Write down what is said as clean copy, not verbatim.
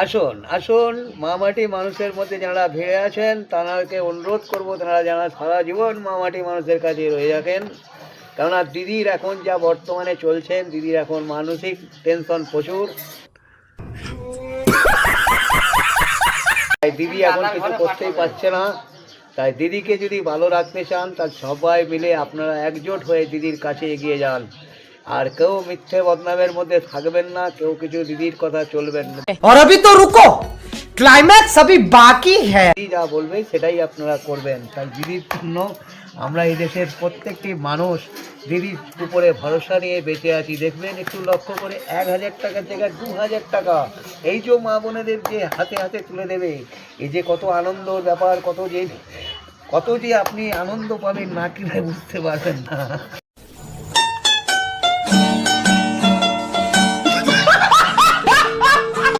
আসুন আসুন মা মাটি মানুষের মধ্যে যারা ভিড়ে আছেন তাদেরকে অনুরোধ করব, তারা যারা সারা জীবন মা মাটি মানুষের কাছে রয়ে থাকেন। কেননা দিদির এখন যা বর্তমানে চলছেন, দিদির এখন মানসিক টেনশন প্রচুর। তাই দিদি এখন কিছু করতেই পারছে না। তাই দিদিকে যদি ভালো রাখতে চান, তার সবাই মিলে আপনারা একজোট হয়ে দিদির কাছে এগিয়ে যান। আর কেউ মিথ্যে বদনামের মধ্যে থাকবেন না, কেউ কিছু দিদির কথা চলবেন না। और अभी तो रुको, क्लाइमैक्स अभी बाकी है। দিদি যা বলবে সেটাই আপনারা করবেন। তাই দিদির জন্য আমরা এই দেশের প্রত্যেকটি মানুষ দিদির উপরে ভরসা নিয়ে বেঁচে আছি। দেখবেন একটু লক্ষ্য করে 1000 টাকার জায়গায় 2000 টাকা এই যে মা বোনেদের যে হাতে হাতে তুলে দেবে, এই যে কত আনন্দর ব্যাপার, কত যে আপনি আনন্দ পাবেন না কিনে বুঝতে পারবেন না।